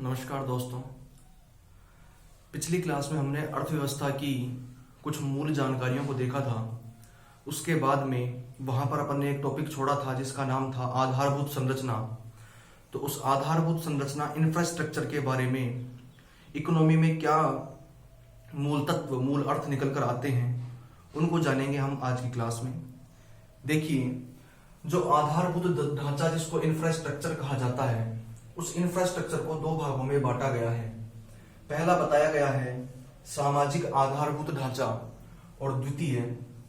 नमस्कार दोस्तों। पिछली क्लास में हमने अर्थव्यवस्था की कुछ मूल जानकारियों को देखा था। उसके बाद में वहाँ पर अपन ने एक टॉपिक छोड़ा था जिसका नाम था आधारभूत संरचना। तो उस आधारभूत संरचना इंफ्रास्ट्रक्चर के बारे में इकोनॉमी में क्या मूल तत्व मूल अर्थ निकल कर आते हैं उनको जानेंगे हम आज की क्लास में। देखिए, जो आधारभूत ढांचा जिसको इंफ्रास्ट्रक्चर कहा जाता है, उस इंफ्रास्ट्रक्चर को दो भागों में बांटा गया है। पहला बताया गया है सामाजिक आधारभूत ढांचा और द्वितीय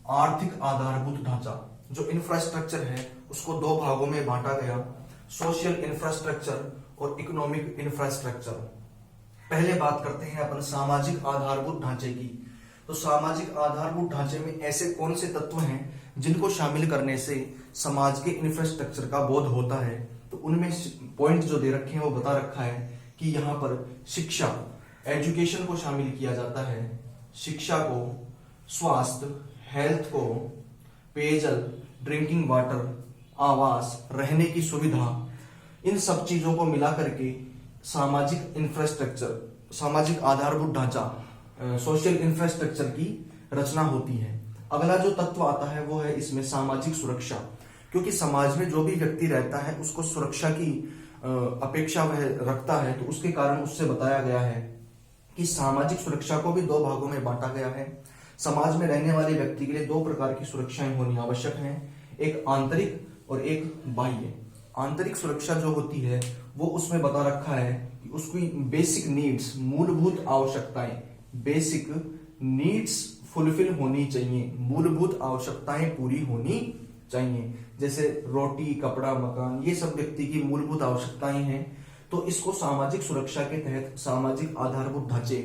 आर्थिक आधारभूत ढांचा। जो इंफ्रास्ट्रक्चर है उसको दो भागों में बांटा गया, सोशल इंफ्रास्ट्रक्चर और इकोनॉमिक इंफ्रास्ट्रक्चर। पहले बात करते हैं अपन सामाजिक आधारभूत ढांचे की। तो सामाजिक आधारभूत ढांचे में ऐसे कौन से तत्व हैं जिनको शामिल करने से समाज के इंफ्रास्ट्रक्चर का बोध होता है। तो उनमें पॉइंट जो दे रखे हैं वो बता रखा है कि यहाँ पर शिक्षा, एजुकेशन को शामिल किया जाता है, शिक्षा को, स्वास्थ्य, हेल्थ को, पेयजल, ड्रिंकिंग वाटर, आवास, रहने की सुविधा, इन सब चीजों को मिला करके सामाजिक इंफ्रास्ट्रक्चर, सामाजिक आधारभूत ढांचा, सोशल इंफ्रास्ट्रक्चर की रचना होती है। अगला जो तत्व आता है वो है इसमें सामाजिक सुरक्षा, क्योंकि समाज में जो भी व्यक्ति रहता है उसको सुरक्षा की अपेक्षा वह रखता है। तो उसके कारण उससे बताया गया है कि सामाजिक सुरक्षा को भी दो भागों में बांटा गया है। समाज में रहने वाले व्यक्ति के लिए दो प्रकार की सुरक्षाएं होनी आवश्यक हैं, एक आंतरिक और एक बाह्य। आंतरिक सुरक्षा जो होती है वो उसमें बता रखा है कि उसकी बेसिक नीड्स, मूलभूत आवश्यकताएं, बेसिक नीड्स फुलफिल होनी चाहिए, मूलभूत आवश्यकताएं पूरी होनी चाहिए। जैसे रोटी, कपड़ा, मकान, ये सब व्यक्ति की मूलभूत आवश्यकताएं हैं। तो इसको सामाजिक सुरक्षा के तहत सामाजिक आधारभूत ढांचे,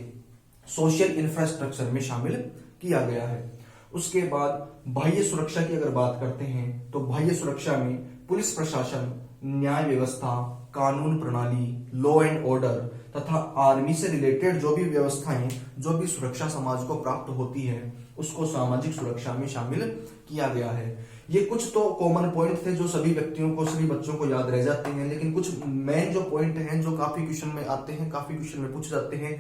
सोशल इंफ्रास्ट्रक्चर में शामिल किया गया है। उसके बाद बाह्य सुरक्षा की अगर बात करते हैं तो बाह्य सुरक्षा में पुलिस प्रशासन, न्याय व्यवस्था, कानून प्रणाली, लॉ एंड ऑर्डर तथा आर्मी से रिलेटेड जो भी व्यवस्थाएं, जो भी सुरक्षा समाज को प्राप्त होती है, उसको सामाजिक सुरक्षा में शामिल किया गया है। ये कुछ तो कॉमन पॉइंट थे जो सभी व्यक्तियों को, सभी बच्चों को याद रह जाते हैं, लेकिन कुछ मेन जो पॉइंट हैं जो काफी क्वेश्चन में आते हैं, काफी क्वेश्चन में पूछ जाते हैं,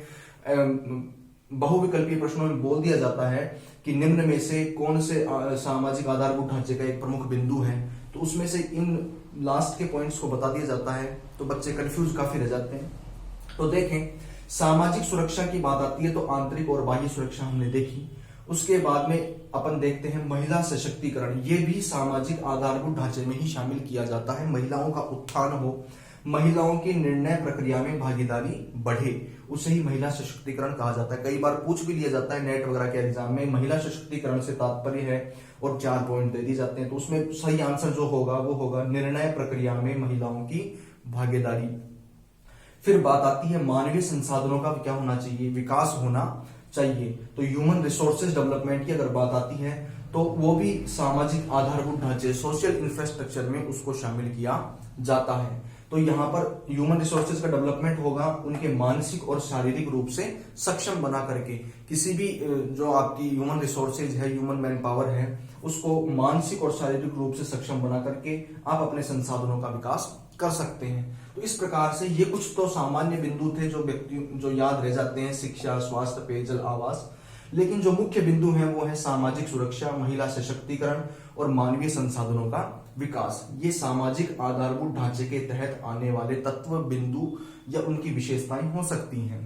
बहुविकल्पीय प्रश्नों में बोल दिया जाता है कि निम्न में से कौन से सामाजिक आधारभूत ढांचे का एक प्रमुख बिंदु है। तो उसमें से इन लास्ट के पॉइंट्स को बता दिया जाता है, तो बच्चे कंफ्यूज काफी रह जाते हैं। तो देखें, सामाजिक सुरक्षा की बात आती है तो आंतरिक और बाह्य सुरक्षा हमने देखी। उसके बाद में अपन देखते हैं महिला सशक्तिकरण। ये भी सामाजिक आधारभूत ढांचे में ही शामिल किया जाता है। महिलाओं का उत्थान हो, महिलाओं की निर्णय प्रक्रिया में भागीदारी बढ़े, उसे ही महिला सशक्तिकरण कहा जाता है। कई बार पूछ भी लिया जाता है नेट वगैरह के एग्जाम में, महिला सशक्तिकरण से तात्पर्य है, और 4 पॉइंट दे दिए जाते हैं। तो उसमें सही आंसर जो होगा वो होगा निर्णय प्रक्रिया में महिलाओं की भागीदारी। फिर बात आती है मानवीय संसाधनों का क्या होना चाहिए, विकास होना चाहिए। तो ह्यूमन रिसोर्सेज डेवलपमेंट की अगर बात आती है तो वो भी सामाजिक आधारभूत ढांचे, सोशल इंफ्रास्ट्रक्चर में उसको शामिल किया जाता है। तो यहाँ पर ह्यूमन रिसोर्सेज का डेवलपमेंट होगा उनके मानसिक और शारीरिक रूप से सक्षम बना करके। किसी भी जो आपकी ह्यूमन रिसोर्सेज है, ह्यूमन मैन पावर है, उसको मानसिक और शारीरिक रूप से सक्षम बना करके आप अपने संसाधनों का विकास कर सकते हैं। तो इस प्रकार से ये कुछ तो सामान्य बिंदु थे जो व्यक्ति जो याद रह जाते हैं, शिक्षा, स्वास्थ्य, पेयजल, आवास। लेकिन जो मुख्य बिंदु है वो है सामाजिक सुरक्षा, महिला सशक्तिकरण और मानवीय संसाधनों का विकास। ये सामाजिक आधारभूत ढांचे के तहत आने वाले तत्व, बिंदु या उनकी विशेषताएं हो सकती हैं।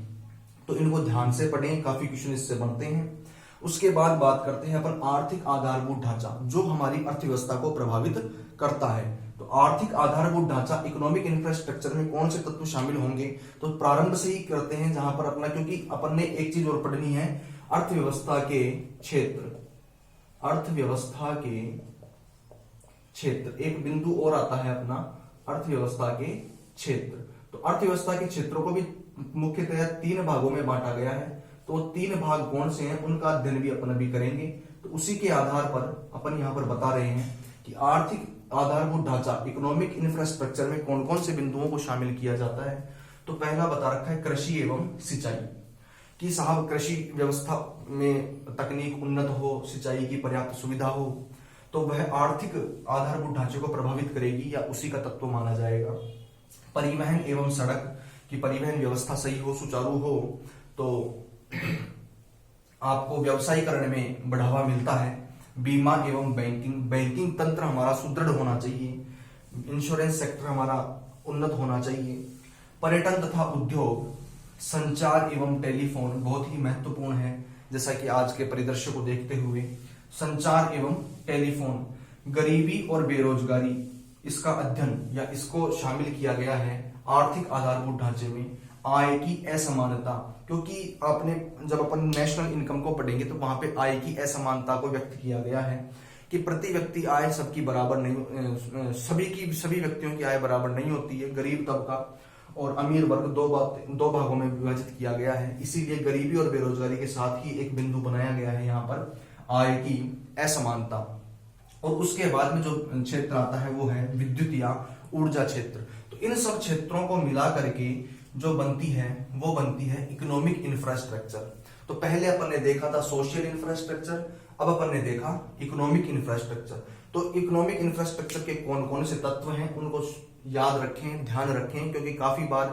तो इनको ध्यान से पढ़ें, काफी क्वेश्चन इससे बनते हैं। उसके बाद बात करते हैं अपन आर्थिक आधारभूत ढांचा, जो हमारी अर्थव्यवस्था को प्रभावित करता है। तो आर्थिक आधारभूत ढांचा, इकोनॉमिक इंफ्रास्ट्रक्चर में कौन से तत्व शामिल होंगे। तो प्रारंभ से ही करते हैं जहां पर अपना, क्योंकि अपन ने एक चीज और पढ़नी है, अर्थव्यवस्था के क्षेत्र, अर्थव्यवस्था के क्षेत्र। एक बिंदु और आता है अपना अर्थव्यवस्था के क्षेत्र। तो अर्थव्यवस्था के क्षेत्रों को भी मुख्यतः 3 भागों में बांटा गया है। तो 3 भाग कौन से हैं उनका अध्ययन भी अपन अभी करेंगे। तो उसी के आधार पर अपन यहाँ पर बता रहे हैं कि आर्थिक आधारभूत ढांचा, इकोनॉमिक इंफ्रास्ट्रक्चर में कौन कौन से बिंदुओं को शामिल किया जाता है। तो पहला बता रखा है कृषि एवं सिंचाई, कि साहब कृषि व्यवस्था में तकनीक उन्नत हो, सिंचाई की पर्याप्त सुविधा हो, तो वह आर्थिक आधारभूत ढांचे को प्रभावित करेगी या उसी का तत्व माना जाएगा। परिवहन एवं सड़क, कि परिवहन व्यवस्था सही हो, सुचारू हो, तो आपको व्यवसायीकरण में बढ़ावा मिलता है। बीमा एवं बैंकिंग तंत्र हमारा सुदृढ़ होना चाहिए। इंश्योरेंस सेक्टर हमारा उन्नत होना चाहिए। पर्यटन तथा उद्योग, संचार एवं टेलीफोन बहुत ही महत्वपूर्ण है। जैसा कि आज के परिदृश्य को देखते हुए संचार एवं टेलीफोन, गरीबी और बेरोजगारी, इसका अध्ययन या इसको शामिल किया गया है आर्थिक आधारभूत ढांचे में। आय की असमानता, क्योंकि आपने जब अपन नेशनल इनकम को पढ़ेंगे तो वहां पे आय की असमानता को व्यक्त किया गया है कि प्रति व्यक्ति आय सबकी बराबर नहीं, सभी व्यक्तियों की आय बराबर नहीं होती है। गरीब तबका और अमीर वर्ग दो भागों में विभाजित किया गया है। इसीलिए गरीबी और बेरोजगारी के साथ ही एक बिंदु बनाया गया है यहाँ पर आय की असमानता। और उसके बाद में जो क्षेत्र आता है वो है विद्युत या ऊर्जा क्षेत्र। तो इन सब क्षेत्रों को मिला करके जो बनती है वो बनती है इकोनॉमिक इंफ्रास्ट्रक्चर। तो पहले अपन ने देखा था सोशल इंफ्रास्ट्रक्चर, अब अपन ने देखा इकोनॉमिक इंफ्रास्ट्रक्चर। तो इकोनॉमिक इंफ्रास्ट्रक्चर के कौन कौन से तत्व हैं उनको याद रखें, ध्यान रखें, क्योंकि काफी बार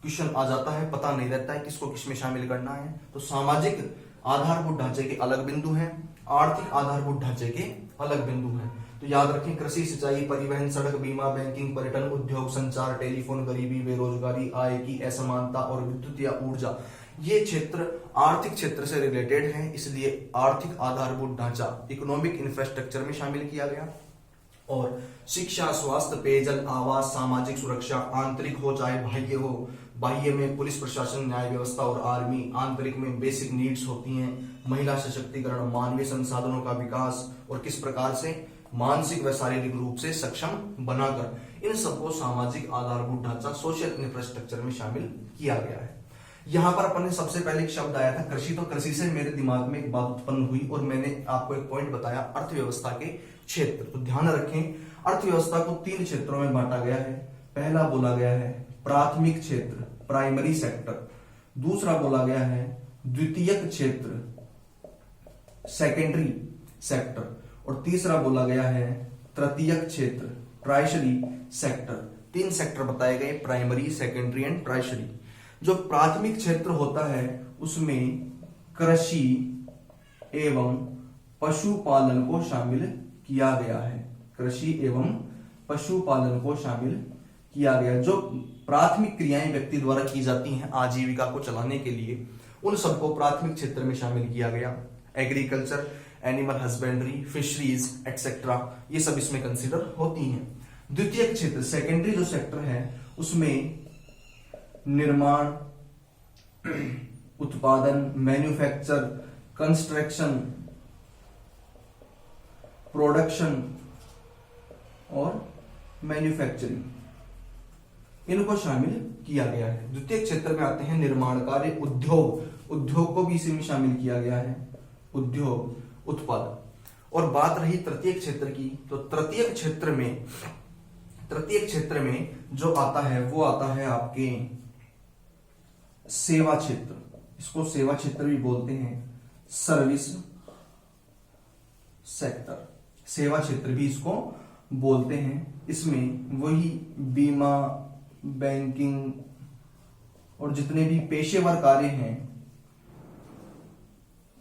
क्वेश्चन आ जाता है, पता नहीं रहता है किसको किसमें शामिल करना है। तो सामाजिक आधारभूत ढांचे के अलग बिंदु हैं, आर्थिक आधारभूत ढांचे के अलग बिंदु हैं। तो याद रखें, कृषि, सिंचाई, परिवहन, सड़क, बीमा, बैंकिंग, पर्यटन, उद्योग, संचार, टेलीफोन, गरीबी, बेरोजगारी, आय की असमानता और विद्युत या ऊर्जा, ये क्षेत्र आर्थिक क्षेत्र से रिलेटेड है, इसलिए आर्थिक आधारभूत ढांचा इकोनॉमिक इंफ्रास्ट्रक्चर में शामिल किया गया। और शिक्षा, स्वास्थ्य, पेयजल, आवास, सामाजिक सुरक्षा, आंतरिक हो चाहे बाह्य हो, बाह्य में पुलिस प्रशासन, न्याय व्यवस्था और आर्मी, आंतरिक में बेसिक नीड्स होती हैं, महिला सशक्तिकरण, मानवीय संसाधनों का विकास और किस प्रकार से मानसिक व शारीरिक रूप से सक्षम बनाकर, इन सबको सामाजिक आधारभूत ढांचा सोशल इंफ्रास्ट्रक्चर में शामिल किया गया है। यहाँ पर अपन ने सबसे पहले एक शब्द आया था कृषि। तो कृषि से मेरे दिमाग में एक बात उत्पन्न हुई और मैंने आपको एक पॉइंट बताया अर्थव्यवस्था के क्षेत्र। तो ध्यान रखें, अर्थव्यवस्था को 3 क्षेत्रों में बांटा गया है। पहला बोला गया है प्राथमिक क्षेत्र, प्राइमरी सेक्टर। दूसरा बोला गया है द्वितीयक क्षेत्र, सेकेंडरी सेक्टर। और तीसरा बोला गया है तृतीयक क्षेत्र, ट्राइशरी सेक्टर। 3 सेक्टर बताए गए, प्राइमरी, सेकेंडरी एंड ट्राइशरी। जो प्राथमिक क्षेत्र होता है उसमें कृषि एवं पशुपालन को शामिल किया गया है। कृषि एवं पशुपालन को शामिल किया गया। जो प्राथमिक क्रियाएं व्यक्ति द्वारा की जाती हैं आजीविका को चलाने के लिए, उन सबको प्राथमिक क्षेत्र में शामिल किया गया। Agriculture, animal husbandry, fisheries etcetera, ये सब इसमें कंसिडर होती हैं। द्वितीय क्षेत्र, सेकेंडरी जो सेक्टर है, उसमें निर्माण, उत्पादन, मैन्युफैक्चर, कंस्ट्रक्शन, प्रोडक्शन और मैन्युफैक्चरिंग, इनको शामिल किया गया है। द्वितीय क्षेत्र में आते हैं निर्माण कार्य, उद्योग को भी इसी में शामिल किया गया है, उद्योग, उत्पादन। और बात रही तृतीय क्षेत्र की, तो तृतीय क्षेत्र में जो आता है वो आता है आपके सेवा क्षेत्र। इसको सेवा क्षेत्र भी बोलते हैं, सर्विस सेक्टर, सेवा क्षेत्र भी इसको बोलते हैं। इसमें वही बीमा, बैंकिंग और जितने भी पेशेवर कार्य हैं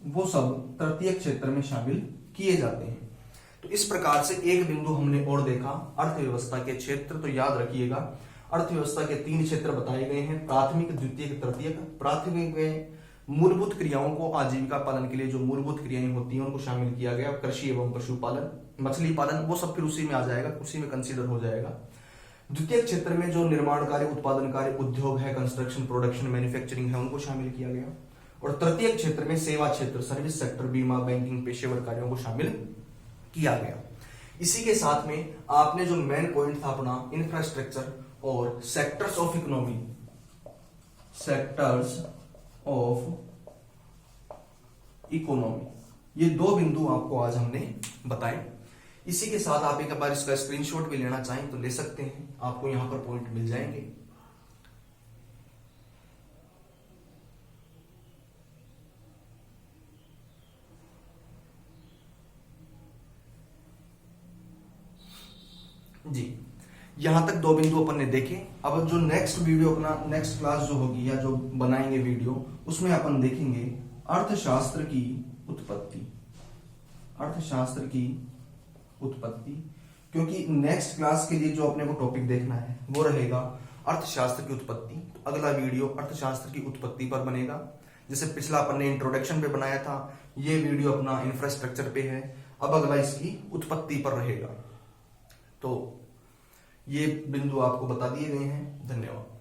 वो सब तृतीय क्षेत्र में शामिल किए जाते हैं। तो इस प्रकार से एक बिंदु हमने और देखा अर्थव्यवस्था के क्षेत्र। तो याद रखिएगा, अर्थव्यवस्था के 3 क्षेत्र बताए गए हैं, प्राथमिक, द्वितीयक, तृतीयक। प्राथमिक में मूलभूत क्रियाओं को आजीविका पालन के लिए जो मूलभूत क्रियाएं होती हैं उनको शामिल किया गया। कृषि एवं पशुपालन, मछली पालन, वो सब फिर उसी में आ जाएगा, उसी में कंसीडर हो जाएगा। द्वितीय क्षेत्र में जो निर्माण कार्य, उत्पादन कार्य, उद्योग है, कंस्ट्रक्शन, प्रोडक्शन, मैन्युफैक्चरिंग है, उनको शामिल किया गया। और तृतीय क्षेत्र में सेवा क्षेत्र, सर्विस सेक्टर, बीमा, बैंकिंग, पेशेवर कार्यों को शामिल किया गया। इसी के साथ में आपने जो मेन पॉइंट था अपना इंफ्रास्ट्रक्चर और sectors of economy, sectors of economy, ये 2 बिंदु आपको आज हमने बताए। इसी के साथ आप एक बार इसका स्क्रीनशॉट भी लेना चाहें तो ले सकते हैं, आपको यहां पर पॉइंट मिल जाएंगे। जी, यहाँ तक 2 बिंदु अपन ने देखे। अब जो नेक्स्ट वीडियो अपना नेक्स्ट क्लास जो होगी या जो बनाएंगे वीडियो, उसमें अपन देखेंगे अर्थशास्त्र की उत्पत्ति। अर्थशास्त्र की उत्पत्ति, क्योंकि नेक्स्ट क्लास के लिए जो अपने को टॉपिक देखना है वो रहेगा अर्थशास्त्र की उत्पत्ति। तो अगला वीडियो अर्थशास्त्र की उत्पत्ति पर बनेगा। जैसे पिछला अपन ने इंट्रोडक्शन पे बनाया था, ये वीडियो अपना इंफ्रास्ट्रक्चर पे है। अब अगला इसकी उत्पत्ति पर रहेगा। तो ये बिंदु आपको बता दिए गए हैं। धन्यवाद।